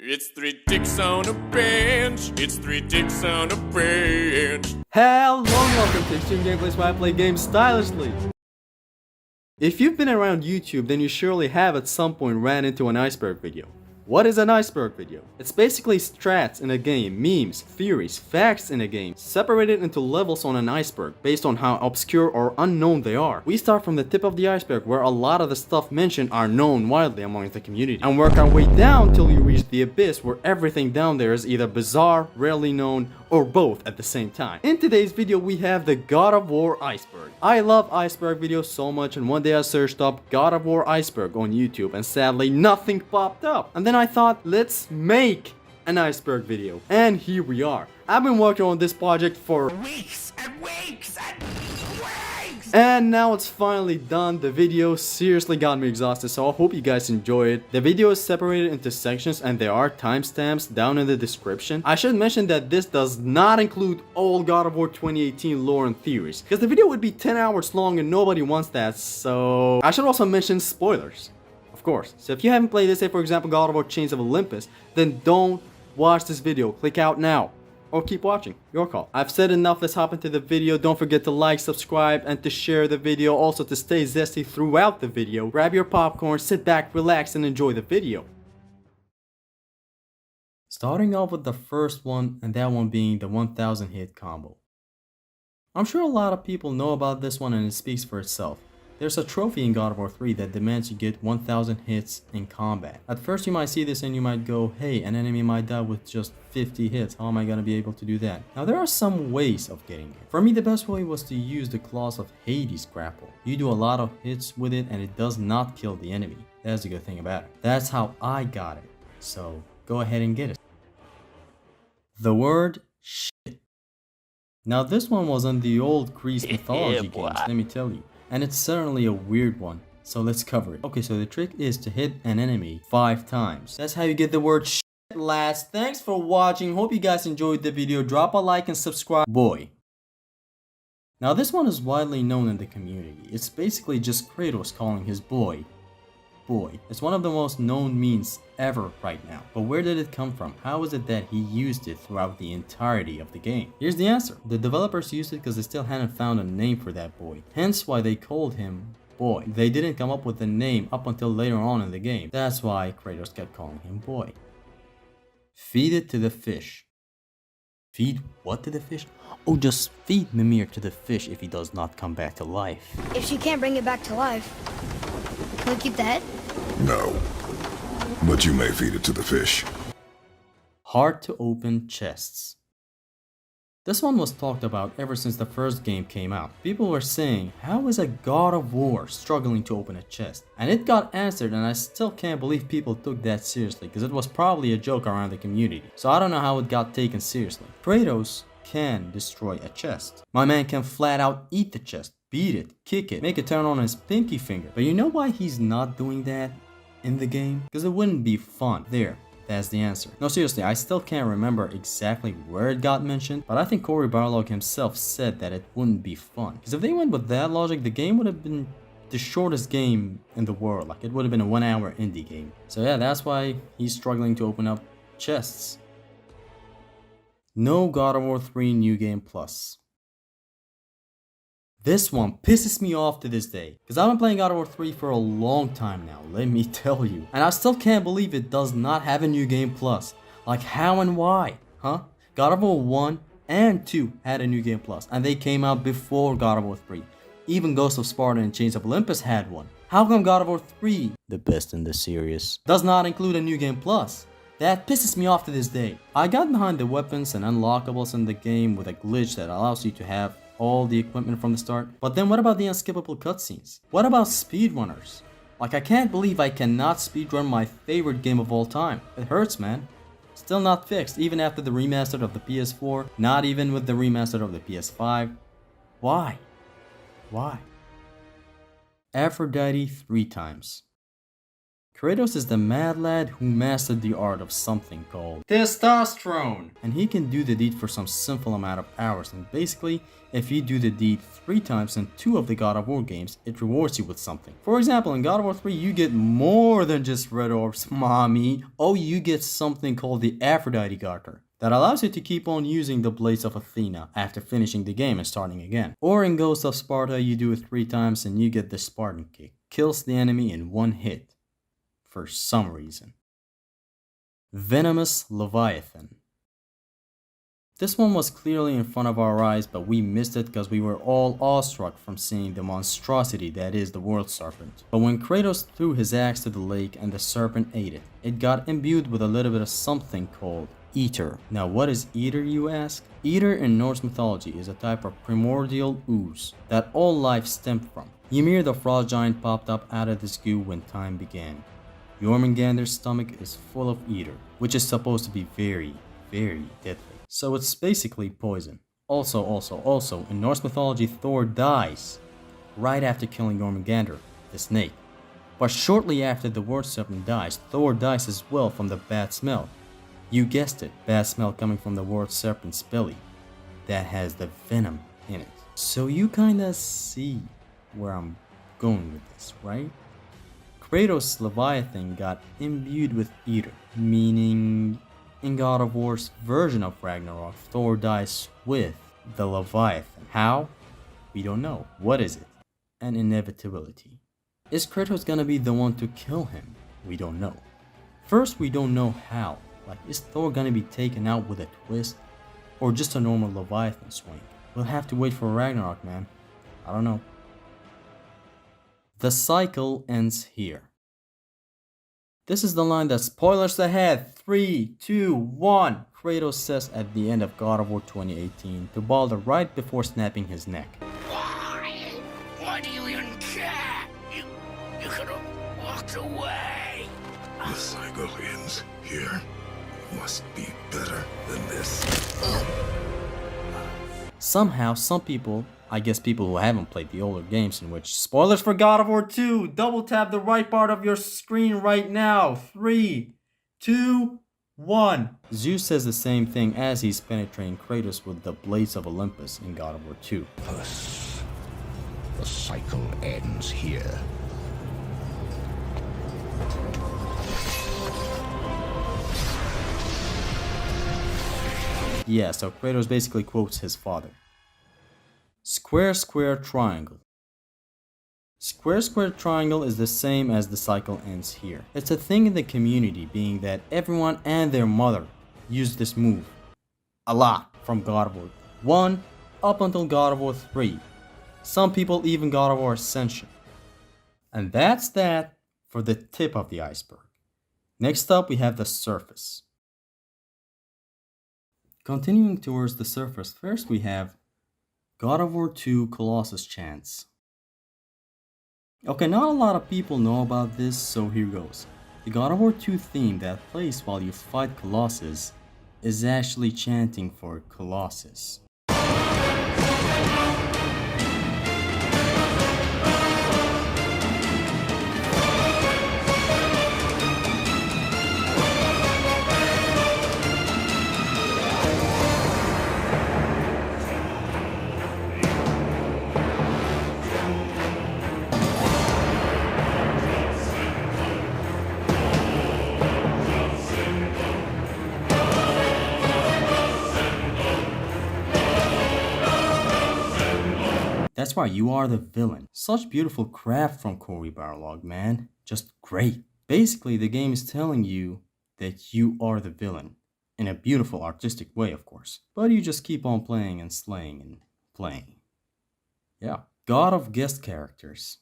It's three dicks on a bench. It's three dicks on a bench. Hello and welcome to Extreme Gameplays, where I play games stylishly. If you've been around YouTube, then you surely have at some point ran into an iceberg video. What is an iceberg video? It's basically strats in a game, memes, theories, facts in a game, separated into levels on an iceberg based on how obscure or unknown they are. We start from the tip of the iceberg, where a lot of the stuff mentioned are known widely among the community, and work our way down till we reach the abyss, where everything down there is either bizarre, rarely known, or both at the same time. In today's video we have the God of War Iceberg. I love iceberg videos so much, and one day I searched up God of War Iceberg on YouTube and sadly nothing popped up. And then I thought, let's make an iceberg video. And here we are. I've been working on this project for Weeks and weeks and weeks. and now it's finally done. The video seriously got me exhausted, so I hope you guys enjoy it. The video is separated into sections and there are timestamps down in the description. I should mention that this does not include all God of War 2018 lore and theories, because the video would be 10 hours long and nobody wants that, so I should also mention spoilers. Of course. So if you haven't played this, say for example God of War Chains of Olympus, then don't watch this video. Click out now. Or keep watching, your call. I've said enough, let's hop into the video. Don't forget to like, subscribe, and to share the video. Also to stay zesty throughout the video. Grab your popcorn, sit back, relax, and enjoy the video. Starting off with the first one, and that one being the 1000 hit combo. I'm sure a lot of people know about this one and it speaks for itself. There's a trophy in God of War 3 that demands you get 1000 hits in combat. At first you might see this and you might go, hey, an enemy might die with just 50 hits, how am I gonna be able to do that? Now there are some ways of getting it. For me the best way was to use the Claws of Hades grapple. You do a lot of hits with it and it does not kill the enemy. That's the good thing about it. That's how I got it. So go ahead and get it. The word shit. Now this one was in the old Greece mythology games, let me tell you. And it's certainly a weird one, so let's cover it. Okay, so the trick is to hit an enemy 5 times. That's how you get the word shit, lads. Thanks for watching. Hope you guys enjoyed the video. Drop a like and subscribe. Boy. Now this one is widely known in the community. It's basically just Kratos calling his boy. Boy. It's one of the most known memes ever right now. But where did it come from? How is it that he used it throughout the entirety of the game? Here's the answer. The developers used it because they still hadn't found a name for that boy. Hence why they called him Boy. They didn't come up with a name up until later on in the game. That's why Kratos kept calling him Boy. Feed it to the fish. Feed what to the fish? Oh, just feed Mimir to the fish if he does not come back to life. If she can't bring it back to life, can we keep the head? No, but you may feed it to the fish. Hard to open chests. This one was talked about ever since the first game came out. People were saying, how is a God of War struggling to open a chest? And it got answered, and I still can't believe people took that seriously, because it was probably a joke around the community. So I don't know how it got taken seriously. Kratos can destroy a chest. My man can flat out eat the chest, beat it, kick it, make it turn on his pinky finger. But you know why he's not doing that in the game? Because it wouldn't be fun. There, that's the answer. No, seriously, I still can't remember exactly where it got mentioned, but I think Cory Barlog himself said that it wouldn't be fun. Because if they went with that logic, the game would have been the shortest game in the world. Like, it would have been a 1-hour indie game. So yeah, that's why he's struggling to open up chests. No God of War 3 New Game Plus. This one pisses me off to this day, because I've been playing God of War 3 for a long time now, let me tell you. And I still can't believe it does not have a New Game Plus. Like, how and why? Huh? God of War 1 and 2 had a New Game Plus, and they came out before God of War 3. Even Ghost of Sparta and Chains of Olympus had one. How come God of War 3, the best in the series, does not include a New Game Plus? That pisses me off to this day. I got behind the weapons and unlockables in the game with a glitch that allows you to have all the equipment from the start. But then what about the unskippable cutscenes? What about speedrunners? Like, I can't believe I cannot speedrun my favorite game of all time. It hurts, man. Still not fixed, even after the remaster of the PS4, not even with the remaster of the PS5. Why? Why? Aphrodite 3 times. Kratos is the mad lad who mastered the art of something called testosterone, and he can do the deed for some simple amount of hours, and basically, if you do the deed 3 times in 2 of the God of War games, it rewards you with something. For example, in God of War 3, you get more than just red orbs, mommy. Oh, you get something called the Aphrodite Garter that allows you to keep on using the Blades of Athena after finishing the game and starting again. Or in Ghost of Sparta, you do it 3 times and you get the Spartan kick. Kills the enemy in 1 hit. For some reason. Venomous Leviathan. This one was clearly in front of our eyes, but we missed it because we were all awestruck from seeing the monstrosity that is the World Serpent. But when Kratos threw his axe to the lake and the serpent ate it, it got imbued with a little bit of something called Ether. Now what is Ether, you ask? Ether in Norse mythology is a type of primordial ooze that all life stemmed from. Ymir the frost giant popped up out of this goo when time began. Jormungandr's stomach is full of ether, which is supposed to be very, very deadly. So it's basically poison. Also, in Norse mythology, Thor dies right after killing Jormungandr, the snake. But shortly after the World Serpent dies, Thor dies as well from the bad smell. You guessed it, bad smell coming from the World Serpent's belly that has the venom in it. So you kinda see where I'm going with this, right? Kratos' Leviathan got imbued with ether, meaning in God of War's version of Ragnarok, Thor dies with the Leviathan. How? We don't know. What is it? An inevitability. Is Kratos gonna be the one to kill him? We don't know. First, we don't know how. Like, is Thor gonna be taken out with a twist? Or just a normal Leviathan swing? We'll have to wait for Ragnarok, man. I don't know. The cycle ends here. This is the line that spoilers ahead. 3, 2, 1. Kratos says at the end of God of War 2018 to Baldur right before snapping his neck. Why? Why do you even care? You could have walked away. The cycle ends here. Must be better than this. Somehow, some people, I guess people who haven't played the older games in which spoilers for God of War 2, double tap the right part of your screen right now. 3, 2, 1. Zeus says the same thing as he's penetrating Kratos with the Blades of Olympus in God of War 2. Puss. The cycle ends here. Yeah, so Kratos basically quotes his father. Square, square, triangle. Square, square, triangle is the same as the cycle ends here. It's a thing in the community, being that everyone and their mother use this move a lot from God of War 1 up until God of War 3. Some people even God of War Ascension. And that's that for the tip of the iceberg. Next up we have the surface. Continuing towards the surface, first we have God of War 2 Colossus chants. Okay, not a lot of people know about this, so here goes. The God of War 2 theme that plays while you fight Colossus is actually chanting for Colossus. That's why you are the villain. Such beautiful craft from Cory Barlog, man. Just great. Basically, the game is telling you that you are the villain. In a beautiful artistic way, of course. But you just keep on playing and slaying and playing. Yeah. God of guest characters.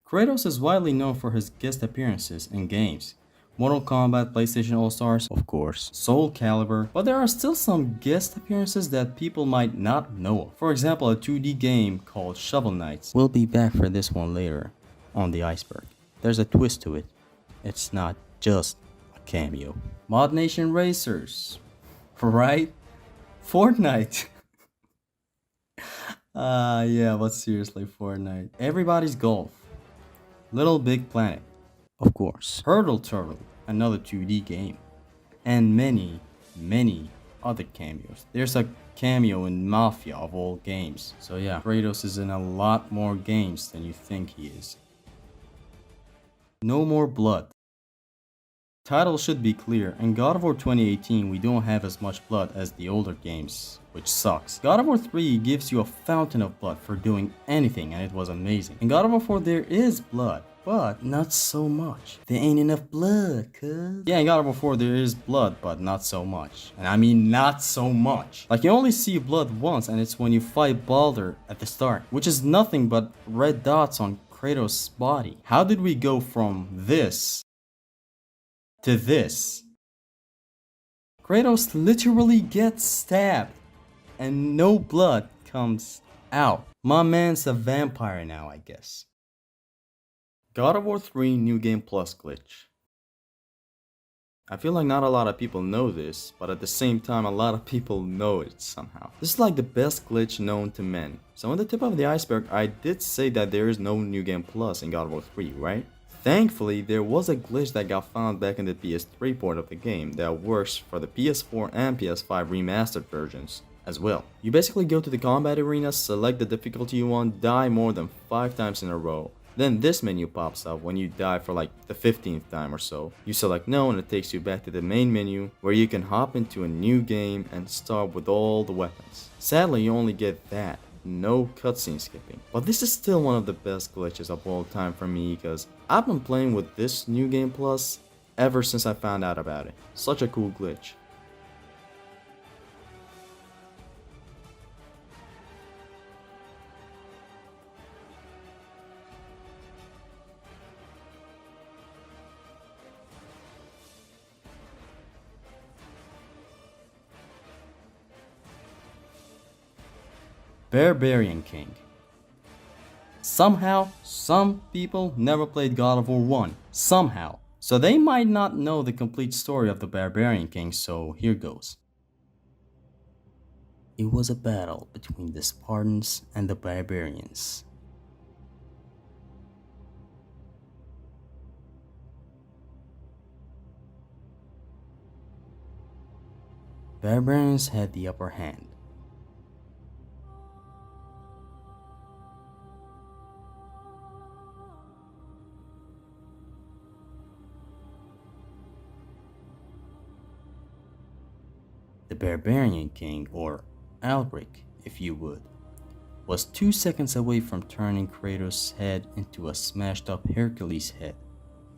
Kratos is widely known for his guest appearances in games. Mortal Kombat, PlayStation All-Stars, of course, Soul Calibur, but there are still some guest appearances that people might not know of. For example, a 2D game called Shovel Knights. We'll be back for this one later on the iceberg. There's a twist to it. It's not just a cameo. Mod Nation Racers, right? Fortnite. Yeah, but seriously, Fortnite. Everybody's Golf. Little Big Planet. of course, Hurdle Turtle, another 2D game, and many other cameos. There's a cameo in Mafia of all games. So yeah, Kratos is in a lot more games than you think he is. No more blood. Title should be clear. In God of War 2018 we don't have as much blood as the older games, which sucks. God of War 3 gives you a fountain of blood for doing anything and it was amazing. In God of War 4 there is blood, but not so much. There ain't enough blood, cuz. Yeah, in God of War 4 there is blood, but not so much. And I mean not so much. Like you only see blood once and it's when you fight Baldur at the start, which is nothing but red dots on Kratos' body. How did we go from this to this? Kratos literally gets stabbed and no blood comes out. My man's a vampire now, I guess. God of War 3 New Game Plus glitch. I feel like not a lot of people know this, but at the same time a lot of people know it somehow. This is like the best glitch known to men. So on the tip of the iceberg, I did say that there is no New Game Plus in God of War 3, right? Thankfully, there was a glitch that got found back in the PS3 port of the game that works for the PS4 and PS5 remastered versions as well. You basically go to the combat arena, select the difficulty you want, die more than 5 times in a row. Then this menu pops up when you die for like the 15th time or so. You select no and it takes you back to the main menu where you can hop into a new game and start with all the weapons. Sadly, you only get that. No cutscene skipping. But this is still one of the best glitches of all time for me because I've been playing with this New Game Plus ever since I found out about it. Such a cool glitch. Barbarian King. Somehow, some people never played God of War 1. Somehow. So they might not know the complete story of the Barbarian King, so here goes. It was a battle between the Spartans and the Barbarians. Barbarians had the upper hand. The Barbarian King, or Albric if you would, was 2 seconds away from turning Kratos' head into a smashed up Hercules head.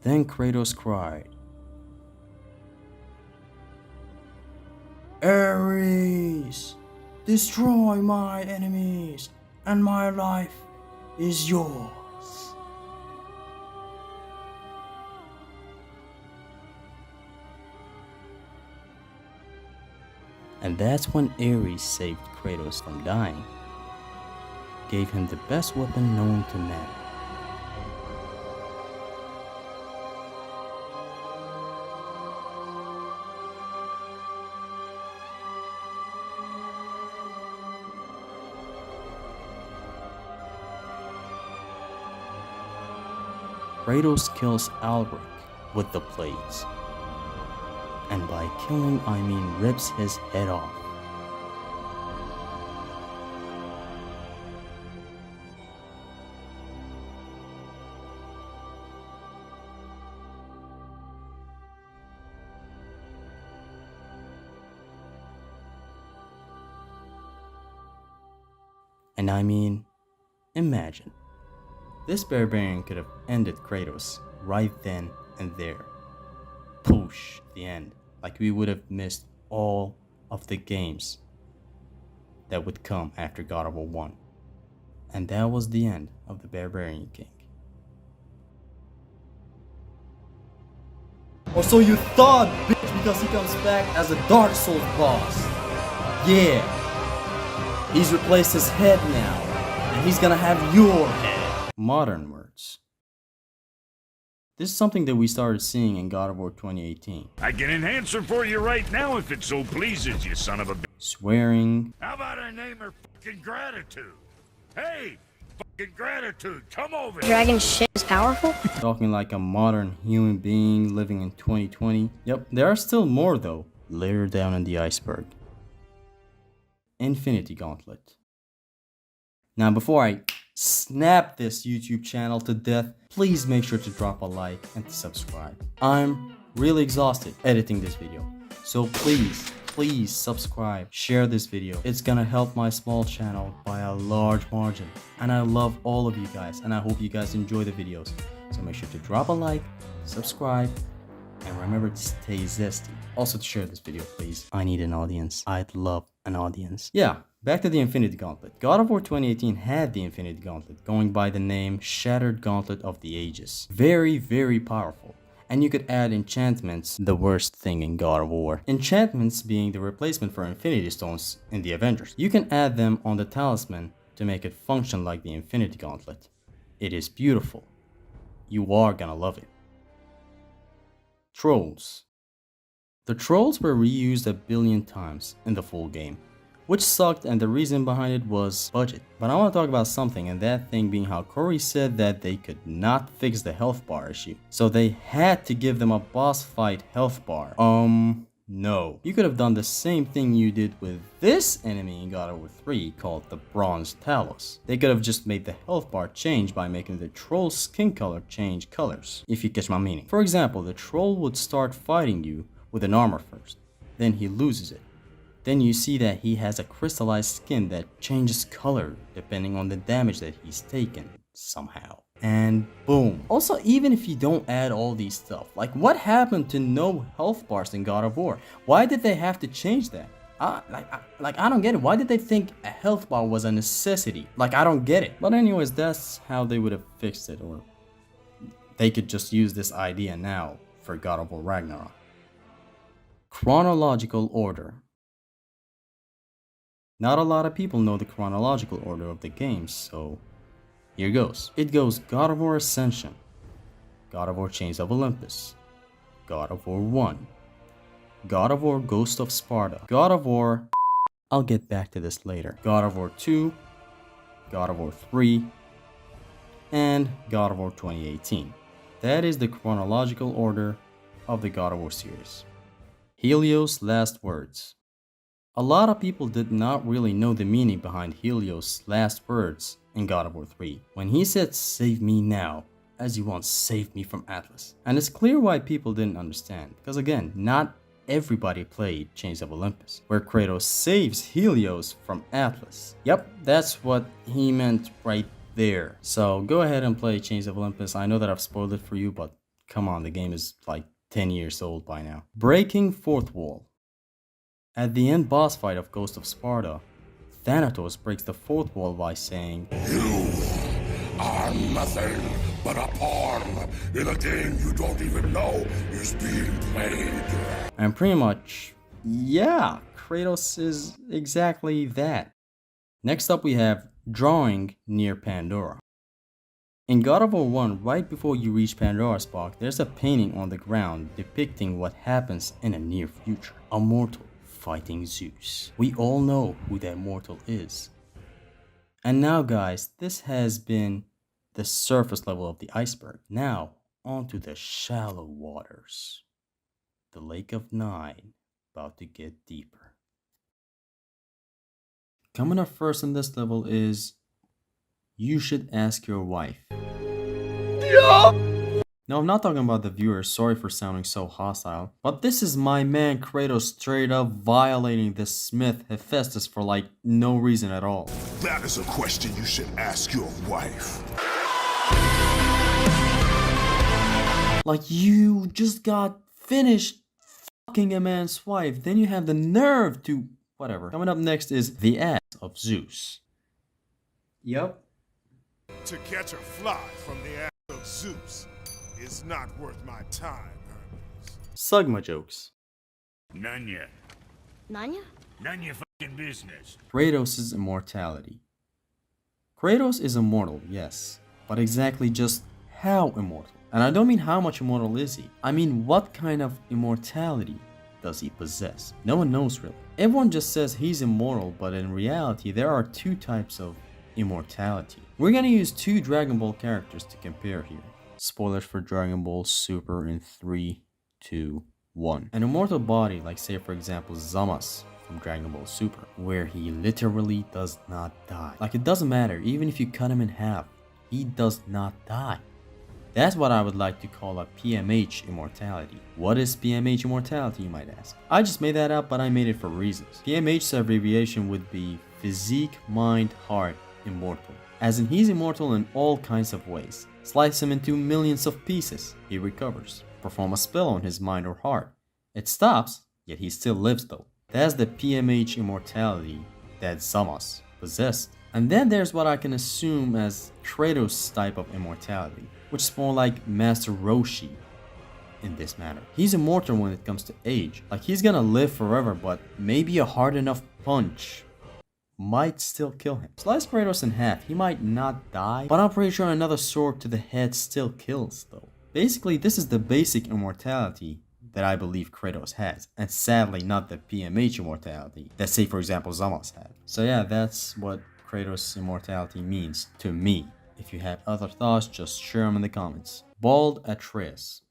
Then Kratos cried, "Ares, destroy my enemies, and my life is yours." And that's when Ares saved Kratos from dying, gave him the best weapon known to man. Kratos kills Albric with the blades. And by killing, I mean rips his head off. And I mean, imagine. This barbarian could have ended Kratos right then and there. Poosh, the end. Like we would have missed all of the games that would come after God of War 1. And that was the end of the Barbarian King. Or so you thought, bitch, because he comes back as a Dark Souls boss. Yeah. He's replaced his head now. And he's gonna have your head. Modern words. This is something that we started seeing in God of War 2018. I can enhance her for you right now if it so pleases you, son of a bitch. Swearing. How about I name her fucking gratitude? Hey, Gratitude, come over here. Dragon shit is powerful? Talking like a modern human being living in 2020. Yep, there are still more though. Later down in the iceberg. Infinity Gauntlet. Now before I snap this YouTube channel to death, please make sure to drop a like and to subscribe. I'm really exhausted editing this video, so please subscribe, share this video. It's gonna help my small channel by a large margin, and I love all of you guys, and I hope you guys enjoy the videos. So make sure to drop a like, subscribe, and remember to stay zesty. Also to share this video, please. I need an audience. I'd love an audience. Yeah, back to the Infinity Gauntlet. God of War 2018 had the Infinity Gauntlet, going by the name Shattered Gauntlet of the Ages. Very, very powerful. And you could add enchantments, the worst thing in God of War. Enchantments being the replacement for Infinity Stones in the Avengers. You can add them on the talisman to make it function like the Infinity Gauntlet. It is beautiful. You are gonna love it. Trolls. The trolls were reused a billion times in the full game, which sucked, and the reason behind it was budget. But I want to talk about something, and that thing being how Corey said that they could not fix the health bar issue, so they had to give them a boss fight health bar. No. You could have done the same thing you did with this enemy in God of War 3 called the Bronze Talos. They could have just made the health bar change by making the troll's skin color change colors, if you catch my meaning. For example, the troll would start fighting you with an armor first, then he loses it. Then you see that he has a crystallized skin that changes color depending on the damage that he's taken somehow. And boom. Also, even if you don't add all these stuff, like what happened to no health bars in God of War? Why did they have to change that? I don't get it. Why did they think a health bar was a necessity? Like, I don't get it. But anyways, that's how they would have fixed it, or they could just use this idea now for God of War Ragnarok. Chronological order. Not a lot of people know the chronological order of the games, so here goes. It goes God of War Ascension, God of War Chains of Olympus, God of War 1, God of War Ghost of Sparta, God of War... I'll get back to this later. God of War 2, God of War 3, and God of War 2018. That is the chronological order of the God of War series. Helios' last words. A lot of people did not really know the meaning behind Helios' last words in God of War 3, when he said, "Save me now, as you once saved me from Atlas." And it's clear why people didn't understand, because again, not everybody played Chains of Olympus, where Kratos saves Helios from Atlas. Yep, that's what he meant right there. So go ahead and play Chains of Olympus. I know that I've spoiled it for you, but come on, the game is like 10 years old by now. Breaking fourth wall. At the end boss fight of Ghost of Sparta, Thanatos breaks the fourth wall by saying, You are nothing but a pawn in a game you don't even know is being played. And pretty much, yeah, Kratos is exactly that. Next up we have Drawing Near Pandora. In God of War 1, right before you reach Pandora's box, there's a painting on the ground depicting what happens in a near future. A mortal fighting Zeus. We all know who that mortal is. And now guys, this has been the surface level of the iceberg. Now, onto the shallow waters. The Lake of Nine, about to get deeper. Coming up first on this level is, you should ask your wife. No, I'm not talking about the viewers, sorry for sounding so hostile. But this is my man Kratos straight up violating the smith Hephaestus for like no reason at all. That is a question you should ask your wife. Like, you just got finished fucking a man's wife, then you have the nerve to... whatever. Coming up next is the ass of Zeus. Yep. To catch a fly from the ass of Zeus is not worth my time, Hermes. Sugma jokes. None yet. Nanya? None your fucking business. Kratos' immortality. Kratos is immortal, yes. But exactly just how immortal? And I don't mean how much immortal is he. I mean, what kind of immortality does he possess? No one knows really. Everyone just says he's immortal, but in reality there are two types of immortality. We're gonna use two Dragon Ball characters to compare here. Spoilers for Dragon Ball Super in 3, 2, 1. An immortal body, like say for example Zamasu from Dragon Ball Super, where he literally does not die. Like it doesn't matter, even if you cut him in half, he does not die. That's what I would like to call a PMH immortality. What is PMH immortality, you might ask? I just made that up, but I made it for reasons. PMH's abbreviation would be Physique, Mind, Heart, Immortal. As in he's immortal in all kinds of ways. Slice him into millions of pieces, he recovers. Perform a spell on his mind or heart. It stops, yet he still lives though. That's the PMH immortality that Zamasu possessed. And then there's what I can assume as Kratos' type of immortality, which is more like Master Roshi in this manner. He's immortal when it comes to age. Like he's gonna live forever, but maybe a hard enough punch might still kill him. Slice Kratos in half, he might not die, but I'm pretty sure another sword to the head still kills though. Basically, this is the basic immortality that I believe Kratos has, and sadly not the PMH immortality that say for example Zamasu had. So yeah, that's what Kratos' immortality means to me. If you have other thoughts, just share them in the comments. Bald Atreus.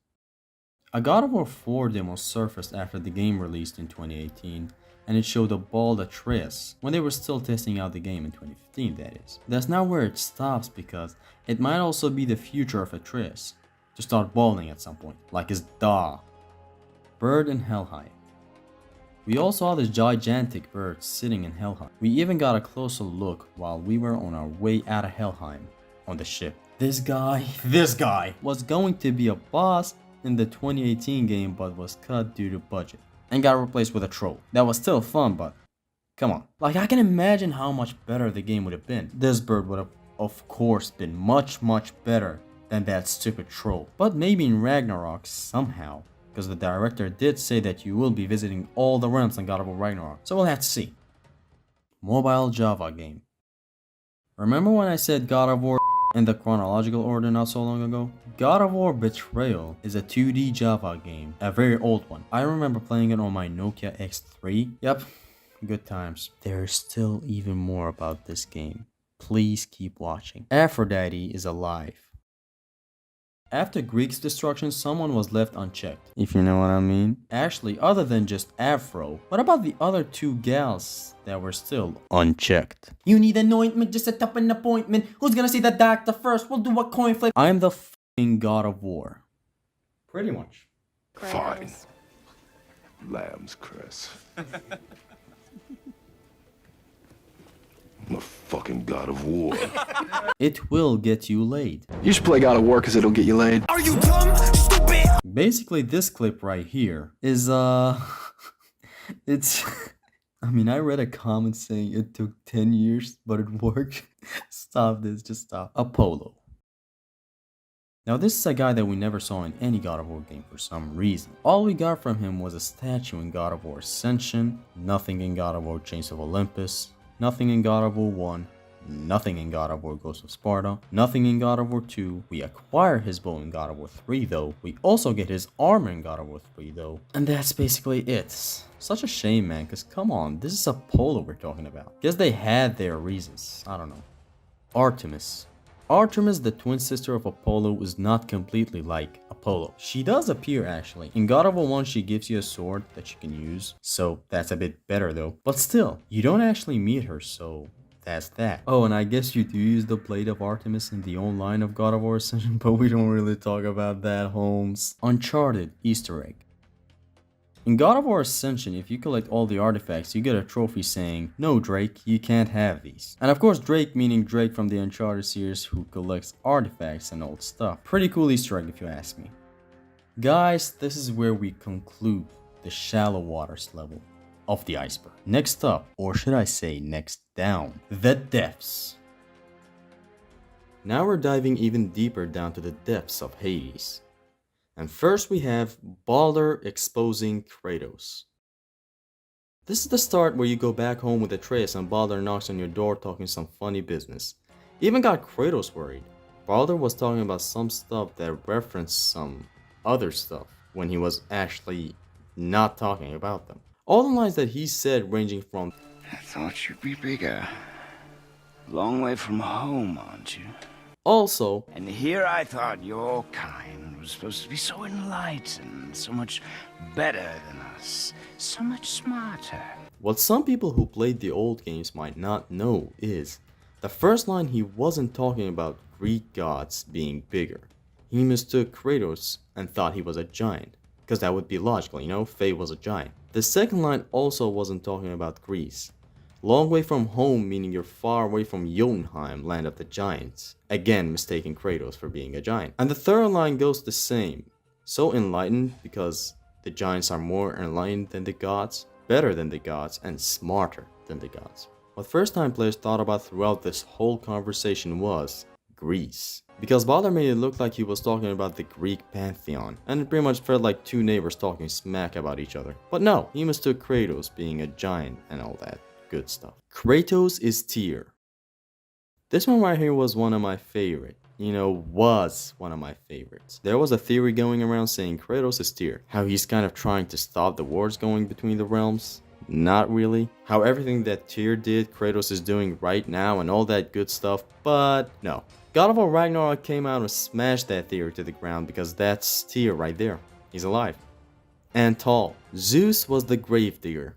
A God of War 4 demo surfaced after the game released in 2018, and it showed a bald Atreus when they were still testing out the game in 2015, that is. That's not where it stops, because it might also be the future of Atreus to start balding at some point, like his dog. Bird in Helheim. We all saw this gigantic bird sitting in Helheim. We even got a closer look while we were on our way out of Helheim on the ship. This guy was going to be a boss in the 2018 game, but was cut due to budget and got replaced with a troll. That was still fun, but come on. Like I can imagine how much better the game would have been. This bird would have of course been much better than that stupid troll. But maybe in Ragnarok somehow, because the director did say that you will be visiting all the realms in God of War Ragnarok. So we'll have to see. Mobile Java game. Remember when I said God of War in the chronological order not so long ago? God of War Betrayal is a 2D Java game, a very old one. I remember playing it on my Nokia X3. Yep, good times. There's still even more about this game. Please keep watching. Aphrodite is alive. After Greek's destruction, someone was left unchecked, if you know what I mean. Actually, other than just Afro, what about the other two gals that were still unchecked? You need an ointment, just set up an appointment. Who's gonna see the doctor first? We'll do a coin flip. I'm the f***ing God of War. Pretty much. Fine. Lambs, Chris. I'm a fucking God of War. It will get you laid. You should play God of War because it'll get you laid. Are you dumb, stupid? Basically, this clip right here is, it's... I mean, I read a comment saying it took 10 years, but it worked. Stop this, just stop. Apollo. Now, this is a guy that we never saw in any God of War game for some reason. All we got from him was a statue in God of War Ascension, nothing in God of War Chains of Olympus, nothing in God of War 1, nothing in God of War Ghost of Sparta, nothing in God of War 2. We acquire his bow in God of War 3 though. We also get his armor in God of War 3 though. And that's basically it. Such a shame, man, because come on, this is Apollo we're talking about. Guess they had their reasons. I don't know. Artemis. Artemis, the twin sister of Apollo, is not completely like Apollo. She does appear actually. In God of War 1, she gives you a sword that you can use, so that's a bit better though. But still, you don't actually meet her, so that's that. Oh, and I guess you do use the Blade of Artemis in the online of God of War Ascension, but we don't really talk about that, Holmes. Uncharted Easter egg. In God of War Ascension, if you collect all the artifacts, you get a trophy saying, "No, Drake, you can't have these." And of course, Drake meaning Drake from the Uncharted series who collects artifacts and old stuff. Pretty cool Easter egg if you ask me. Guys, this is where we conclude the shallow waters level of the iceberg. Next up, or should I say next down, the depths. Now we're diving even deeper down to the depths of Hades. And first we have Baldur exposing Kratos. This is the start where you go back home with Atreus and Baldur knocks on your door talking some funny business. Even got Kratos worried. Baldur was talking about some stuff that referenced some other stuff when he was actually not talking about them. All the lines that he said ranging from I thought you'd be bigger. Long way from home, aren't you? Also, And here I thought your kind was supposed to be so enlightened, so much better than us, so much smarter. what some people who played the old games might not know is, the first line he wasn't talking about Greek gods being bigger. He mistook Kratos and thought he was a giant, because that would be logical, you know, Faye was a giant. The second line also wasn't talking about Greece. Long way from home meaning you're far away from Jotunheim, land of the giants. Again, mistaking Kratos for being a giant. And the third line goes the same. So enlightened because the giants are more enlightened than the gods, better than the gods, and smarter than the gods. What first time players thought about throughout this whole conversation was Greece. Because Baldur made it look like he was talking about the Greek pantheon, and it pretty much felt like two neighbors talking smack about each other. But no, he mistook Kratos being a giant and all that good stuff. Kratos is Tyr. This one right here was one of my favorite. You know, was one of my favorites. There was a theory going around saying Kratos is Tyr. How he's kind of trying to stop the wars going between the realms. Not really. How everything that Tyr did, Kratos is doing right now and all that good stuff, but no. God of War Ragnarok came out and smashed that theory to the ground because that's Tyr right there. He's alive. And tall. Zeus was the gravedigger.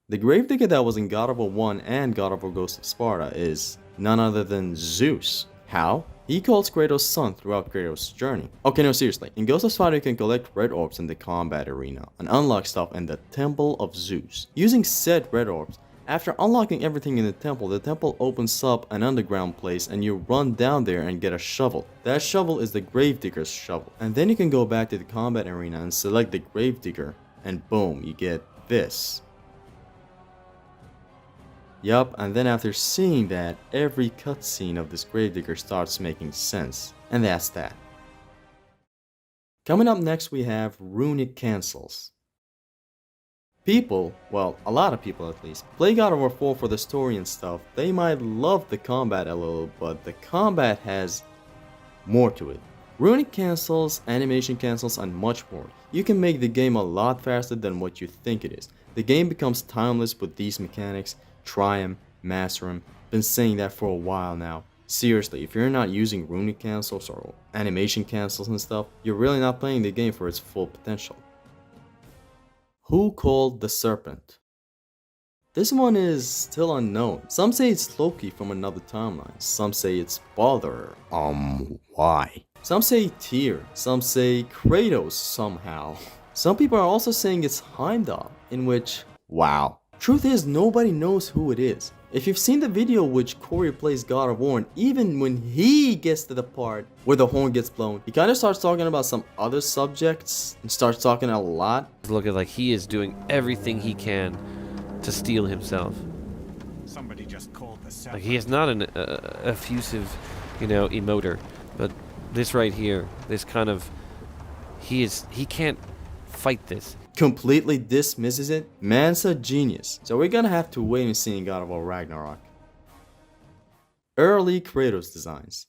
The gravedigger that was in God of War 1 and God of War Ghost of Sparta is none other than Zeus. How? He calls Kratos son throughout Kratos' journey. Okay, no, seriously. In Ghost of Sparta you can collect red orbs in the combat arena and unlock stuff in the Temple of Zeus. Using said red orbs, after unlocking everything in the temple opens up an underground place and you run down there and get a shovel. That shovel is the gravedigger's shovel. And then you can go back to the combat arena and select the gravedigger and boom, you get this. Yup, and then after seeing that, every cutscene of this gravedigger starts making sense. And that's that. Coming up next we have runic cancels. People, well, a lot of people at least, play God of War 4 for the story and stuff. They might love the combat a little, but the combat has more to it. Runic cancels, animation cancels, and much more. You can make the game a lot faster than what you think it is. The game becomes timeless with these mechanics. Try them, master them. Been saying that for a while now. Seriously, if you're not using runic cancels or animation cancels and stuff, you're really not playing the game for its full potential. Who called the serpent? This one is still unknown. Some say it's Loki from another timeline. Some say it's Baldur. Why? Some say Tyr. Some say Kratos somehow. Some people are also saying it's Heimdall, in which, wow. Truth is, nobody knows who it is. If you've seen the video which Corey plays God of War, and even when he gets to the part where the horn gets blown, he kind of starts talking about some other subjects and starts talking a lot. It's looking like he is doing everything he can to steal himself. Somebody just called the Like, he is not an effusive, you know, emoter, but this right here, this kind of, he can't fight this. Completely dismisses it. Man's a genius. So we're gonna have to wait and see in God of War Ragnarok. Early Kratos designs.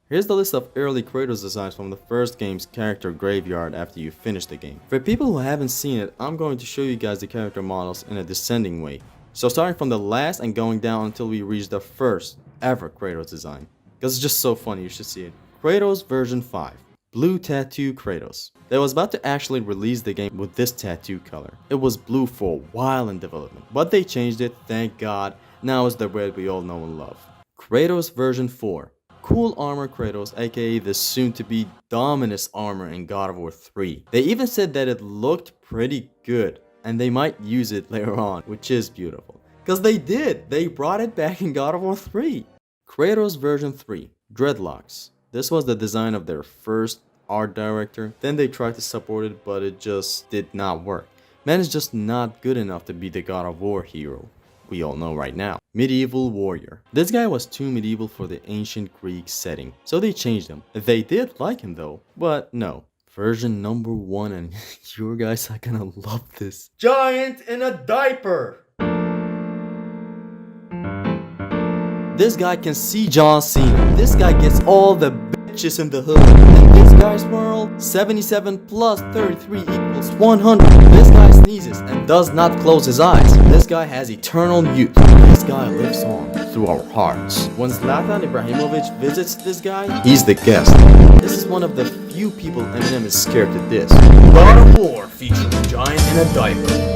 Here's the list of early Kratos designs from the first game's character graveyard after you finish the game. For people who haven't seen it, I'm going to show you guys the character models in a descending way. So starting from the last and going down until we reach the first ever Kratos design. Because it's just so funny, you should see it. Kratos version 5. Blue tattoo Kratos. They was about to actually release the game with this tattoo color. It was blue for a while in development, but they changed it, thank God. Now it's the red we all know and love. Kratos version 4. Cool armor Kratos, aka the soon to be Dominus armor in God of War 3. They even said that it looked pretty good, and they might use it later on, which is beautiful. Cause they did, they brought it back in God of War 3. Kratos version 3. Dreadlocks. This was the design of their first art director. Then they tried to support it, but it just did not work. Man is just not good enough to be the God of War hero we all know right now. Medieval warrior. This guy was too medieval for the ancient Greek setting, so they changed him. They did like him though, but no. Version number 1, and you guys are gonna love this. Giant in a diaper! This guy can see John Cena. This guy gets all the bitches in the hood. In this guy's world, 77 plus 33 equals 100. This guy sneezes and does not close his eyes. This guy has eternal youth. This guy lives on through our hearts. When Zlatan Ibrahimovic visits this guy, he's the guest. This is one of the few people Eminem is scared to diss. God of War featuring a giant in a diaper.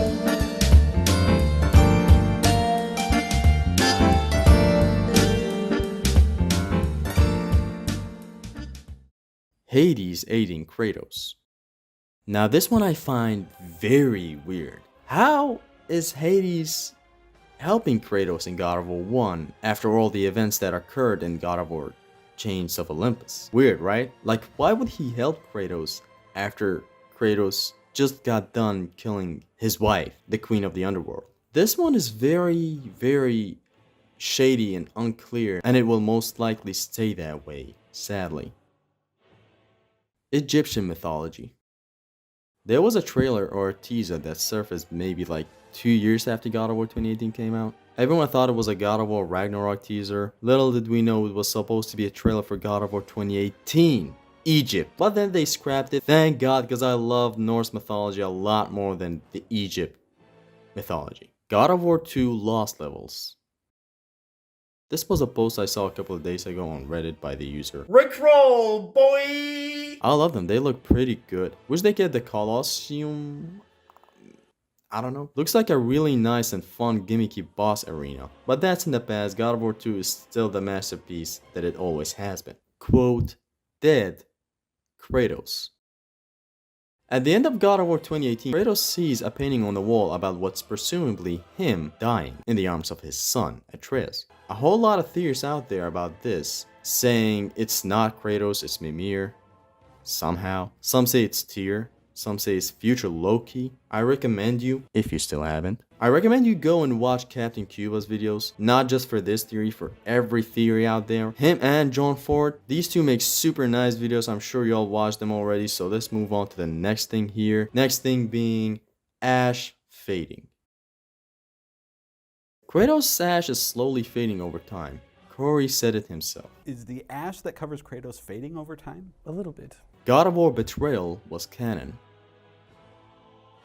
Hades aiding Kratos. Now this one I find very weird. How is Hades helping Kratos in God of War 1 after all the events that occurred in God of War Chains of Olympus? Weird, right? Like, why would he help Kratos after Kratos just got done killing his wife, the Queen of the Underworld? This one is very, very shady and unclear, and it will most likely stay that way, sadly. Egyptian mythology. There was a trailer or a teaser that surfaced maybe like 2 years after God of War 2018 came out. Everyone thought it was a God of War Ragnarok teaser. Little did we know it was supposed to be a trailer for God of War 2018 Egypt. But then they scrapped it. Thank God, because I love Norse mythology a lot more than the Egypt mythology. God of War 2 Lost Levels. This was a post I saw a couple of days ago on Reddit by the user Rickroll, boy! I love them, they look pretty good. Wish they get the Colosseum. I don't know. Looks like a really nice and fun gimmicky boss arena. But that's in the past. God of War 2 is still the masterpiece that it always has been. Quote, dead Kratos. At the end of God of War 2018, Kratos sees a painting on the wall about what's presumably him dying in the arms of his son, Atreus. A whole lot of theories out there about this, saying it's not Kratos, it's Mimir. Somehow. Some say it's Tyr. Some say it's future Loki. I recommend you, if you still haven't, I recommend you go and watch Captain Cuba's videos. Not just for this theory, for every theory out there. Him and John Ford, these two make super nice videos. I'm sure y'all watched them already. So let's move on to the next thing here. Next thing being Ash fading. Kratos' ash is slowly fading over time. Corey said it himself. Is the ash that covers Kratos fading over time? A little bit. God of War Betrayal was canon.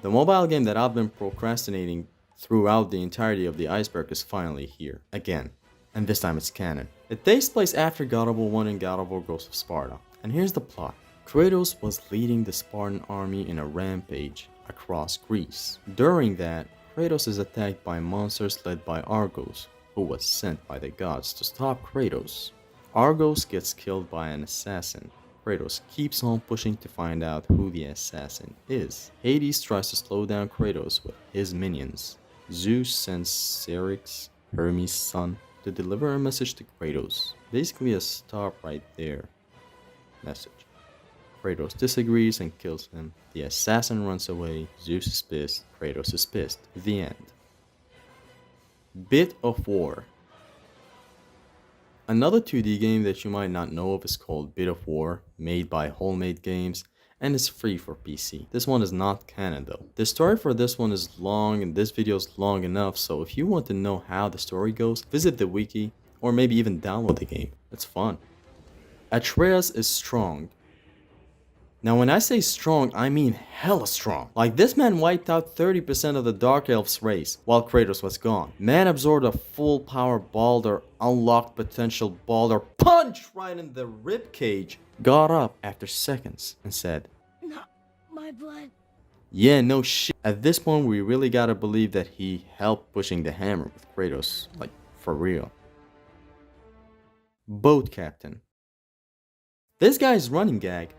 The mobile game that I've been procrastinating throughout the entirety of the Iceberg is finally here, again. And this time it's canon. It takes place after God of War 1 and God of War Ghost of Sparta. And here's the plot. Kratos was leading the Spartan army in a rampage across Greece. During that, Kratos is attacked by monsters led by Argos, who was sent by the gods to stop Kratos. Argos gets killed by an assassin. Kratos keeps on pushing to find out who the assassin is. Hades tries to slow down Kratos with his minions. Zeus sends Syrinx, Hermes' son, to deliver a message to Kratos. Basically a stop right there message. Kratos disagrees and kills him. The assassin runs away. Zeus is pissed. Kratos is pissed. The end. Bit of War. Another 2D game that you might not know of is called Bit of War, made by Wholemade Games, and is free for PC. This one is not canon though. The story for this one is long, and this video is long enough, so if you want to know how the story goes, visit the wiki, or maybe even download the game. It's fun. Atreus is strong. Now when I say strong, I mean hella strong. Like this man wiped out 30% of the Dark Elves race while Kratos was gone. Man absorbed a full power Baldur, unlocked potential Baldur punch right in the ribcage, got up after seconds and said, Not my blood. yeah, no shit. At this point we really gotta believe that he helped pushing the hammer with Kratos, like for real. Boat Captain. This guy's running gag.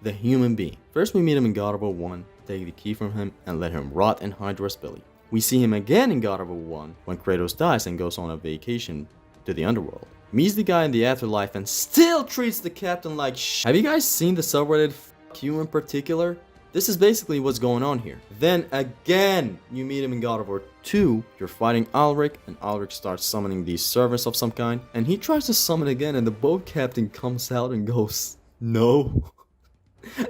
The human being. First we meet him in God of War 1, take the key from him and let him rot in Hydra's belly. We see him again in God of War 1 when Kratos dies and goes on a vacation to the underworld. Meets the guy in the afterlife and still treats the captain like shit. Have you guys seen the subreddit F*** you in particular? This is basically what's going on here. Then again, you meet him in God of War 2, you're fighting Alric, and Alric starts summoning these servants of some kind, and he tries to summon again and the boat captain comes out and goes, no.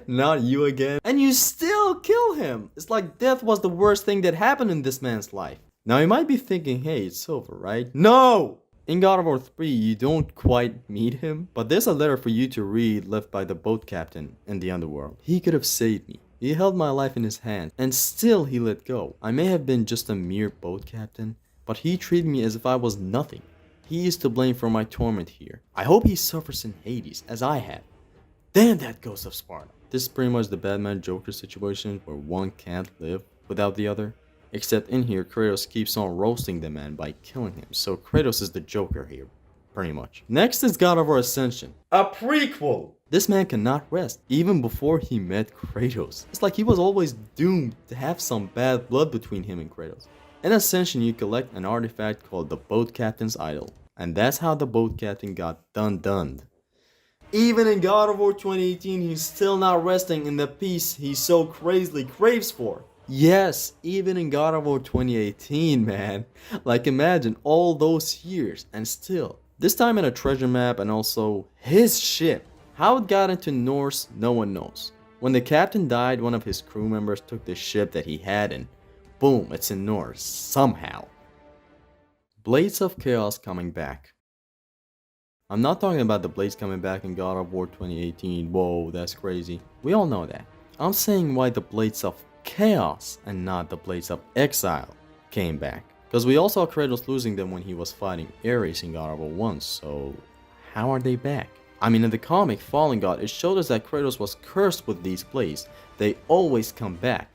Not you again. And you still kill him. It's like death was the worst thing that happened in this man's life. Now you might be thinking, hey, it's over, right? No! In God of War 3, you don't quite meet him, but there's a letter for you to read left by the boat captain in the underworld. He could have saved me. He held my life in his hand, and still he let go. I may have been just a mere boat captain, but he treated me as if I was nothing. He is to blame for my torment here. I hope he suffers in Hades, as I have. Damn that Ghost of Sparta. This is pretty much the Batman Joker situation where one can't live without the other. Except in here, Kratos keeps on roasting the man by killing him, so Kratos is the Joker here, pretty much. Next is God of War Ascension, a prequel! This man cannot rest, even before he met Kratos. It's like he was always doomed to have some bad blood between him and Kratos. In Ascension, you collect an artifact called the Boat Captain's Idol, and that's how the Boat Captain got done. Even in God of War 2018, he's still not resting in the peace he so crazily craves for. Yes, even in God of War 2018, man. Like imagine all those years and still. This time in a treasure map and also his ship. How it got into Norse, no one knows. When the captain died, one of his crew members took the ship that he had and boom, it's in Norse, somehow. Blades of Chaos coming back. I'm not talking about the blades coming back in God of War 2018, whoa, that's crazy. We all know that. I'm saying why the Blades of Chaos and not the Blades of Exile came back. Because we all saw Kratos losing them when he was fighting Ares in God of War 1, so how are they back? I mean, in the comic Fallen God, it showed us that Kratos was cursed with these blades. They always come back.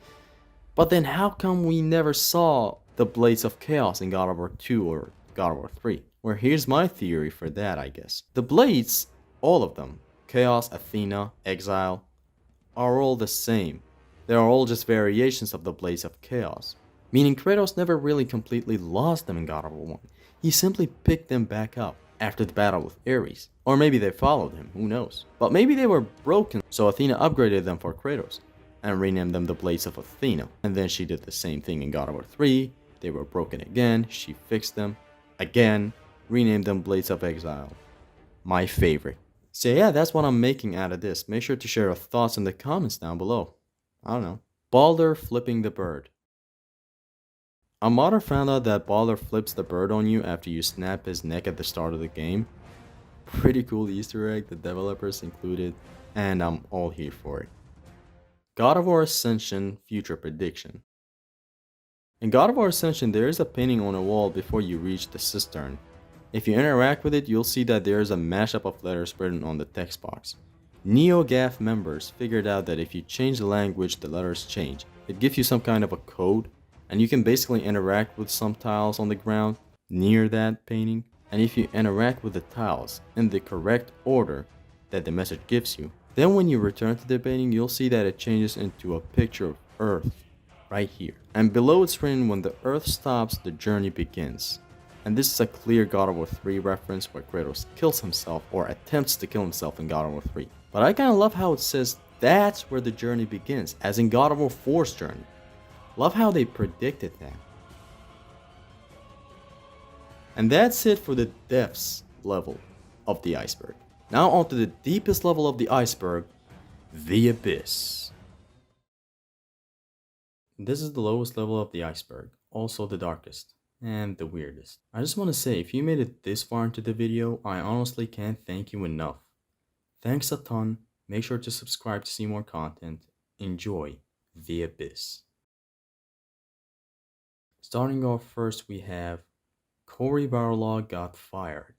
But then how come we never saw the Blades of Chaos in God of War 2 or God of War 3? Well, here's my theory for that, I guess. The blades, all of them, Chaos, Athena, Exile, are all the same. They are all just variations of the Blades of Chaos. Meaning Kratos never really completely lost them in God of War 1. He simply picked them back up after the battle with Ares. Or maybe they followed him, who knows. But maybe they were broken, so Athena upgraded them for Kratos and renamed them the Blades of Athena. And then she did the same thing in God of War 3. They were broken again, she fixed them again, renamed them Blades of Exile. My favorite. So yeah, that's what I'm making out of this. Make sure to share your thoughts in the comments down below. I don't know. Baldur flipping the bird. A modder found out that Baldur flips the bird on you after you snap his neck at the start of the game. Pretty cool Easter egg the developers included, and I'm all here for it. God of War Ascension future prediction. In God of War Ascension, there is a painting on a wall before you reach the cistern. If you interact with it, you'll see that there is a mashup of letters written on the text box. NeoGAF members figured out that if you change the language, the letters change. It gives you some kind of a code, and you can basically interact with some tiles on the ground near that painting. And if you interact with the tiles in the correct order that the message gives you, then when you return to the painting, you'll see that it changes into a picture of Earth right here. And below it's written, when the Earth stops, the journey begins. And this is a clear God of War 3 reference where Kratos kills himself or attempts to kill himself in God of War 3. But I kinda love how it says that's where the journey begins, as in God of War 4's journey. Love how they predicted that. And that's it for the depths level of the iceberg. Now on to the deepest level of the iceberg, the abyss. This is the lowest level of the iceberg, also the darkest. And the weirdest. I just want to say, if you made it this far into the video, I honestly can't thank you enough. Thanks a ton. Make sure to subscribe to see more content. Enjoy the abyss. Starting off first, we have Cory Barlog got fired.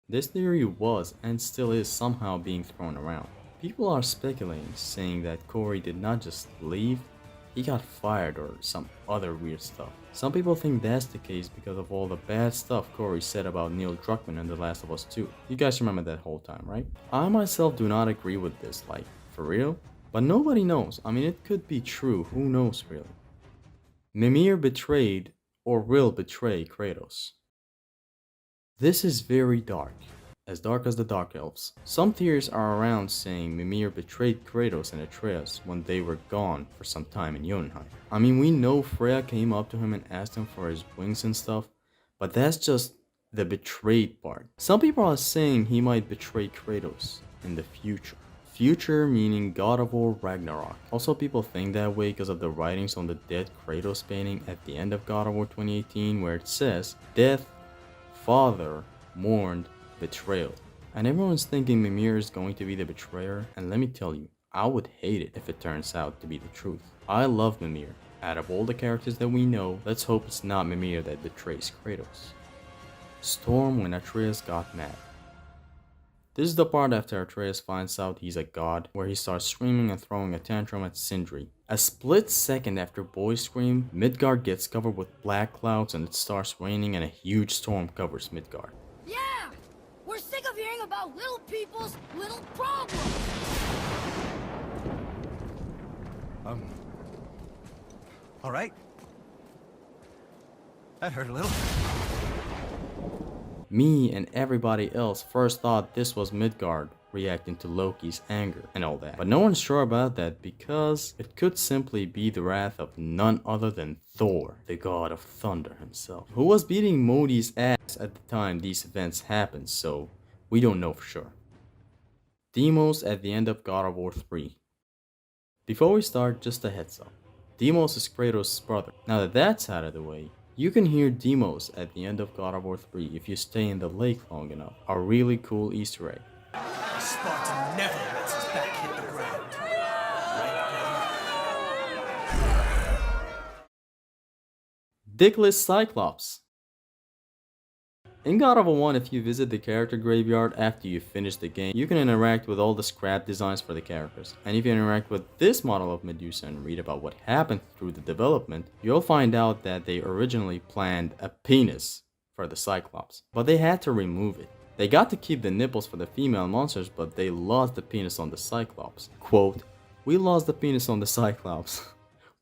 This theory was and still is somehow being thrown around. People are speculating, saying that Cory did not just leave, he got fired or some other weird stuff. Some people think that's the case because of all the bad stuff Cory said about Neil Druckmann in The Last of Us 2. You guys remember that whole time, right? I myself do not agree with this, like, for real? But nobody knows. I mean, it could be true, who knows really? Mimir betrayed or will betray Kratos. This is very dark as the Dark Elves. Some theories are around saying Mimir betrayed Kratos and Atreus when they were gone for some time in Jotunheim. I mean, we know Freya came up to him and asked him for his wings and stuff, but that's just the betrayed part. Some people are saying he might betray Kratos in the future. Future meaning God of War Ragnarok. Also, people think that way because of the writings on the dead Kratos painting at the end of God of War 2018 where it says, "Death father mourned betrayal. And everyone's thinking Mimir is going to be the betrayer, and let me tell you, I would hate it if it turns out to be the truth. I love Mimir. Out of all the characters that we know, let's hope it's not Mimir that betrays Kratos. Storm when Atreus got mad. This is the part after Atreus finds out he's a god, where he starts screaming and throwing a tantrum at Sindri. A split second after boys scream, Midgard gets covered with black clouds and it starts raining and a huge storm covers Midgard. Yeah! We're sick of hearing about little people's little problems! Alright. That hurt a little. Me and everybody else first thought this was Midgard reacting to Loki's anger and all that. But no one's sure about that because it could simply be the wrath of none other than Thor, the god of thunder himself, who was beating Modi's ass at the time these events happened, so we don't know for sure. Deimos at the end of God of War 3. Before we start, just a heads up. Deimos is Kratos' brother. Now that that's out of the way, you can hear Deimos at the end of God of War 3 if you stay in the lake long enough. A really cool Easter egg. Spartan never lets his back hit the ground. Dickless Cyclops. In God of War 1, if you visit the character graveyard after you finish the game, you can interact with all the scrap designs for the characters. And if you interact with this model of Medusa and read about what happened through the development, you'll find out that they originally planned a penis for the Cyclops, but they had to remove it. They got to keep the nipples for the female monsters, but they lost the penis on the Cyclops. Quote, "We lost the penis on the Cyclops."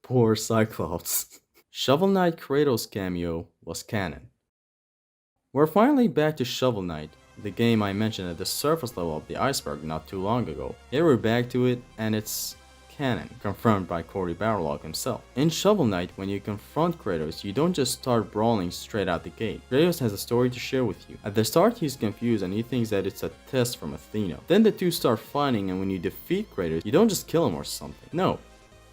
Poor Cyclops. Shovel Knight Kratos cameo was canon. We're finally back to Shovel Knight, the game I mentioned at the surface level of the iceberg not too long ago. Here we're back to it, and it's canon, confirmed by Cory Barlog himself. In Shovel Knight, when you confront Kratos, you don't just start brawling straight out the gate. Kratos has a story to share with you. At the start he's confused and he thinks that it's a test from Athena. Then the two start fighting, and when you defeat Kratos, you don't just kill him or something. No,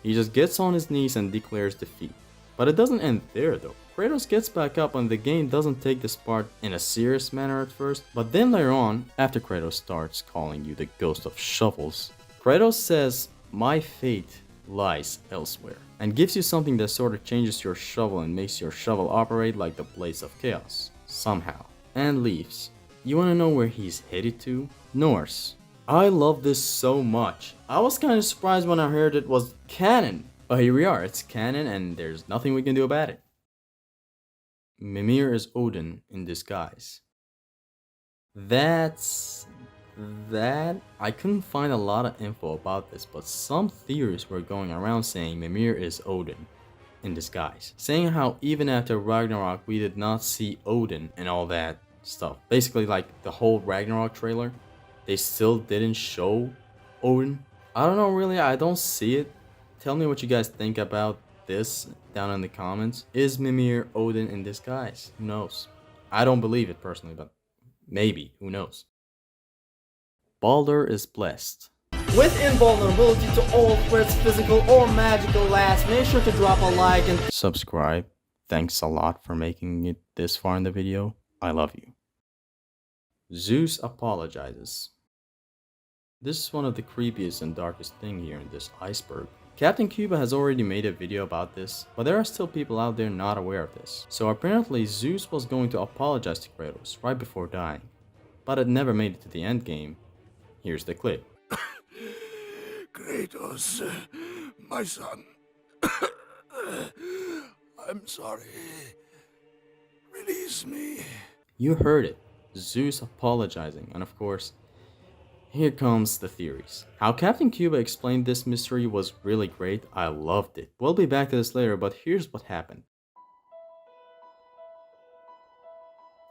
he just gets on his knees and declares defeat. But it doesn't end there though. Kratos gets back up and the game doesn't take this part in a serious manner at first, but then later on, after Kratos starts calling you the ghost of shovels, Kratos says, "My fate lies elsewhere," and gives you something that sort of changes your shovel and makes your shovel operate like the blades of chaos, somehow, and leaves. You wanna know where he's headed to? Norse. I love this so much. I was kinda surprised when I heard it was canon, but here we are, it's canon and there's nothing we can do about it. Mimir is Odin in disguise. I couldn't find a lot of info about this, but some theories were going around saying Mimir is Odin in disguise, saying how even after Ragnarok we did not see Odin and all that stuff. Basically like the whole Ragnarok trailer, they still didn't show Odin. I don't know really, I don't see it. Tell me what you guys think about this down in the comments. Is Mimir Odin in disguise? Who knows? I don't believe it personally, but maybe, who knows? Baldur is blessed. With invulnerability to all threats, physical or magical. Last, make sure to drop a like and subscribe. Thanks a lot for making it this far in the video. I love you. Zeus apologizes. This is one of the creepiest and darkest thing here in this iceberg. Captain Cuba has already made a video about this, but there are still people out there not aware of this. So apparently Zeus was going to apologize to Kratos right before dying, but it never made it to the end game. Here's the clip. Kratos, my son. I'm sorry. Release me. You heard it. Zeus apologizing, and of course, here comes the theories. How Captain Cuba explained this mystery was really great. I loved it. We'll be back to this later, but here's what happened.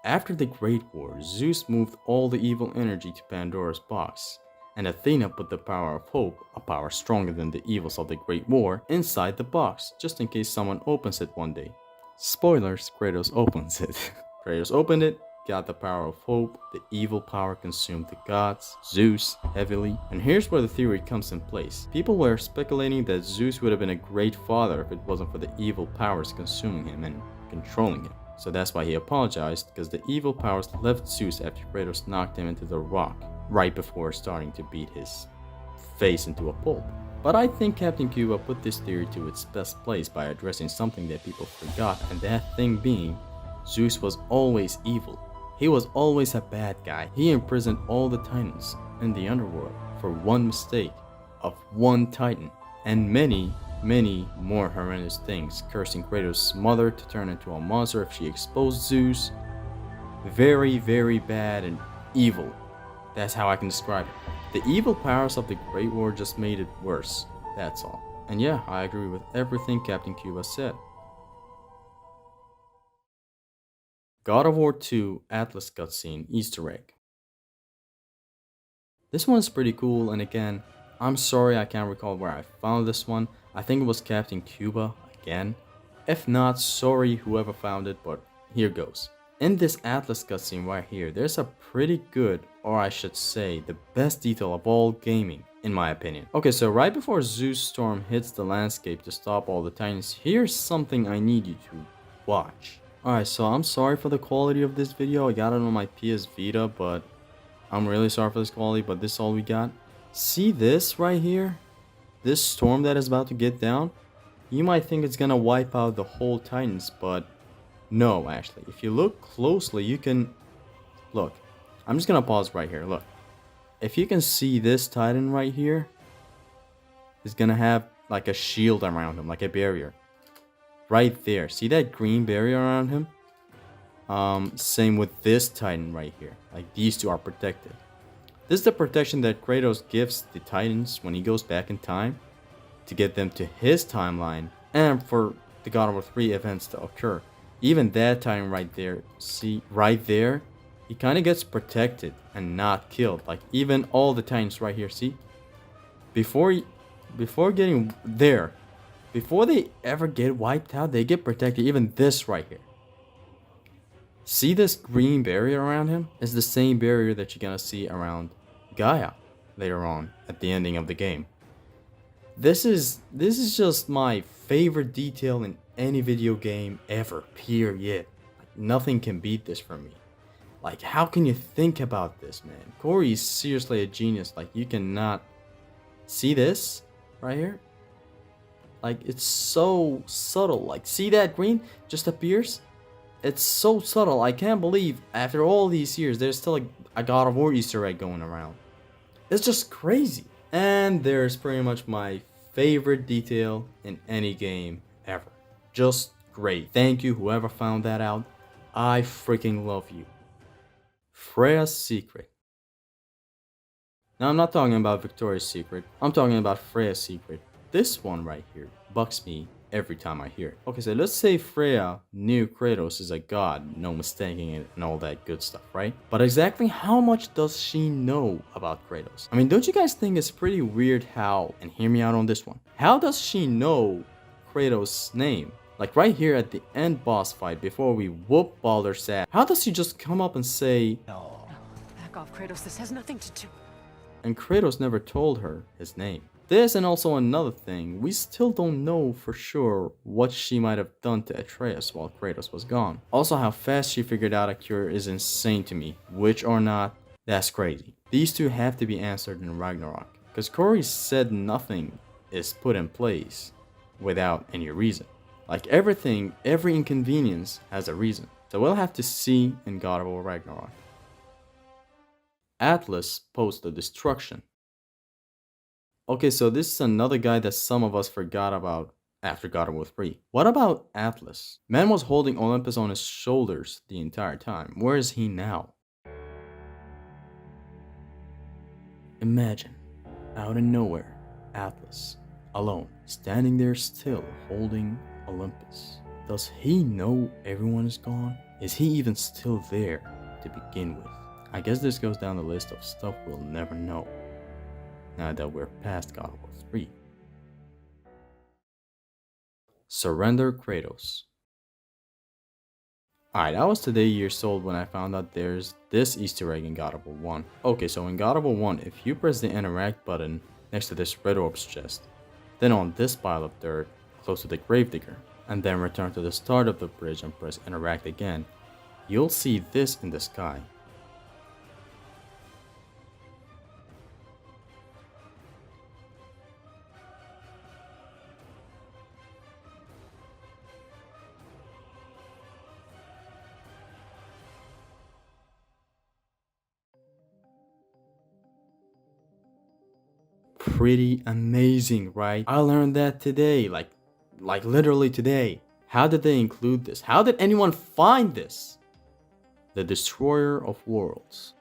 After the Great War, Zeus moved all the evil energy to Pandora's box, and Athena put the power of hope, a power stronger than the evils of the Great War, inside the box, just in case someone opens it one day. Spoilers, Kratos opens it. Kratos opened it, got the power of hope, the evil power consumed the gods, Zeus, heavily. And here's where the theory comes in place. People were speculating that Zeus would have been a great father if it wasn't for the evil powers consuming him and controlling him. So that's why he apologized, because the evil powers left Zeus after Kratos knocked him into the rock right before starting to beat his face into a pulp. But I think Captain Cuba put this theory to its best place by addressing something that people forgot, and that thing being, Zeus was always evil. He was always a bad guy. He imprisoned all the Titans in the underworld for one mistake of one Titan, and many more horrendous things, cursing Kratos' mother to turn into a monster if she exposed Zeus. Very bad and evil. That's how I can describe it. The evil powers of the Great War just made it worse. That's all. And yeah, I agree with everything Captain Cuba said. God of War 2 Atlas cutscene Easter egg. This one's pretty cool, and again, I'm sorry I can't recall where I found this one. I think it was Captain Cuba again. If not, sorry whoever found it, but here goes. In this Atlas cutscene right here, there's a pretty good, or I should say, the best detail of all gaming, in my opinion. Okay, so right before Zeus' storm hits the landscape to stop all the Titans, here's something I need you to watch. Alright, so I'm sorry for the quality of this video. I got it on my PS Vita, but I'm really sorry for this quality, but this is all we got. See this right here? This storm that is about to get down? You might think it's gonna wipe out the whole Titans, but no, actually. If you look closely, you can... Look, I'm just gonna pause right here. Look. If you can see this Titan right here, is gonna have like a shield around him, like a barrier. Right there. See that green barrier around him? Same with this Titan right here. Like, these two are protected. This is the protection that Kratos gives the Titans when he goes back in time to get them to his timeline and for the God of War 3 events to occur. Even that Titan right there, see, right there, he kind of gets protected and not killed. Like, even all the Titans right here, see? Before getting there, before they ever get wiped out, they get protected. Even this right here. See this green barrier around him? It's the same barrier that you're gonna see around Gaia later on at the ending of the game. This is just my favorite detail in any video game ever, period. Like, nothing can beat this for me. Like, how can you think about this, man? Corey is seriously a genius. Like, you cannot see this right here. Like, it's so subtle. Like, see that green just appears? It's so subtle. I can't believe after all these years there's still a God of War Easter egg going around. It's just crazy. And there's pretty much my favorite detail in any game ever. Just great. Thank you whoever found that out. I freaking love you. Freya's secret. Now I'm not talking about Victoria's secret. I'm talking about Freya's secret. This one right here bugs me every time I hear it. Okay, so let's say Freya knew Kratos is a god, no mistaking it and all that good stuff, right? But exactly how much does she know about Kratos? I mean, don't you guys think it's pretty weird how, and hear me out on this one, how does she know Kratos' name? Like right here at the end boss fight before we whoop Baldur's ass, how does she just come up and say, No, back off, Kratos, this has nothing to do. And Kratos never told her his name. This and also another thing, we still don't know for sure what she might have done to Atreus while Kratos was gone. Also, how fast she figured out a cure is insane to me. Which or not, that's crazy. These two have to be answered in Ragnarok, because Corey said nothing is put in place without any reason. Like everything, every inconvenience has a reason. So we'll have to see in God of War Ragnarok. Atlas posed the destruction. Okay, so this is another guy that some of us forgot about after God of War 3. What about Atlas? Man was holding Olympus on his shoulders the entire time. Where is he now? Imagine, out of nowhere, Atlas, alone, standing there still, holding Olympus. Does he know everyone is gone? Is he even still there to begin with? I guess this goes down the list of stuff we'll never know. Now that we're past God of War 3. Surrender Kratos. Alright, I was today years old when I found out there's this Easter egg in God of War 1. Okay, so in God of War 1, if you press the interact button next to this red orb's chest, then on this pile of dirt, close to the gravedigger, and then return to the start of the bridge and press interact again, you'll see this in the sky. Pretty amazing, right? I learned that today, like literally today. How did they include this? How did anyone find this? The Destroyer of Worlds.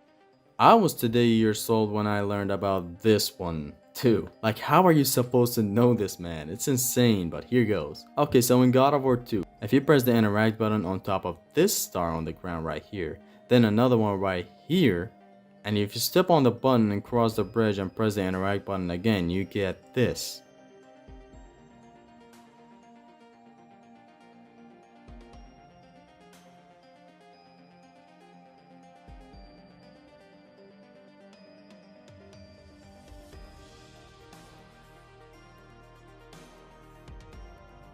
I was today years old when I learned about this one too. Like, how are you supposed to know this, man? It's insane, but here goes. Okay, so in God of War 2, if you press the interact button on top of this star on the ground right here, then another one right here, and if you step on the button and cross the bridge and press the interact button again, you get this.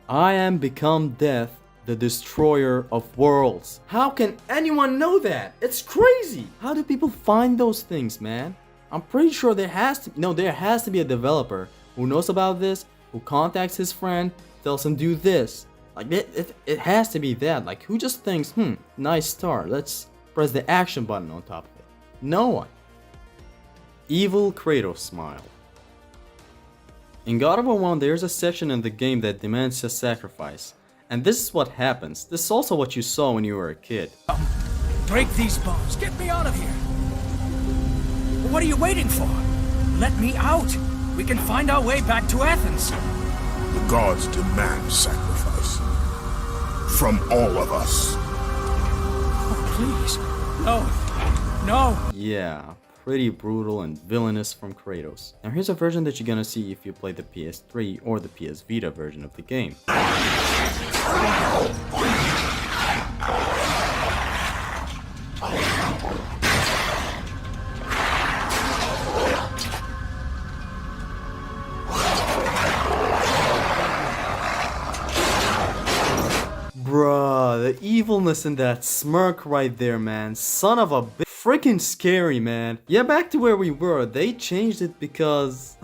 I am become death, the destroyer of worlds. How can anyone know that? It's crazy. How do people find those things, man? I'm pretty sure there has to be a developer who knows about this, who contacts his friend, tells him do this. Like it has to be that. Like, who just thinks, nice star, let's press the action button on top of it? No one. Evil Kratos smile. In God of War 1, there's a section in the game that demands a sacrifice. And this is what happens. This is also what you saw when you were a kid. Break these bombs. Get me out of here. What are you waiting for? Let me out. We can find our way back to Athens. The gods demand sacrifice. From all of us. Oh, please. No. No. Yeah, pretty brutal and villainous from Kratos. Now here's a version that you're gonna see if you play the PS3 or the PS Vita version of the game. Bruh, the evilness in that smirk right there, man. Son of a bitch. Freaking scary, man. Yeah, back to where we were. They changed it because...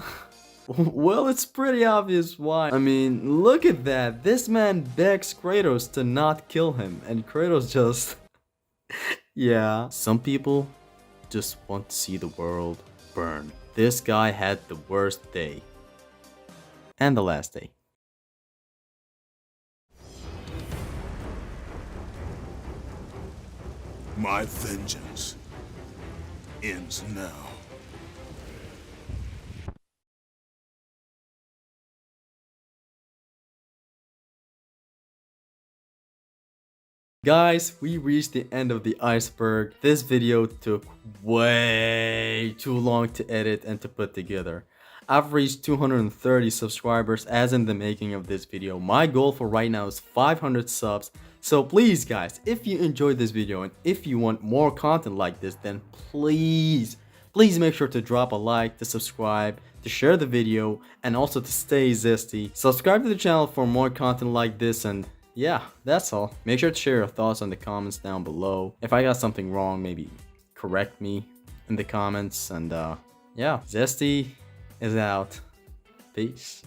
well, it's pretty obvious why. I mean, look at that. This man begs Kratos to not kill him, and Kratos just... yeah. Some people just want to see the world burn. This guy had the worst day. And the last day. My vengeance ends now. Guys, we reached the end of the iceberg. This video took way too long to edit and to put together. I've reached 230 subscribers as in the making of this video. My goal for right now is 500 subs. So please guys, if you enjoyed this video and if you want more content like this, then please make sure to drop a like, to subscribe, to share the video, and also to stay zesty. Subscribe to the channel for more content like this, and yeah, that's all. Make sure to share your thoughts in the comments down below. If I got something wrong, maybe correct me in the comments, and yeah, Zesty is out. Peace.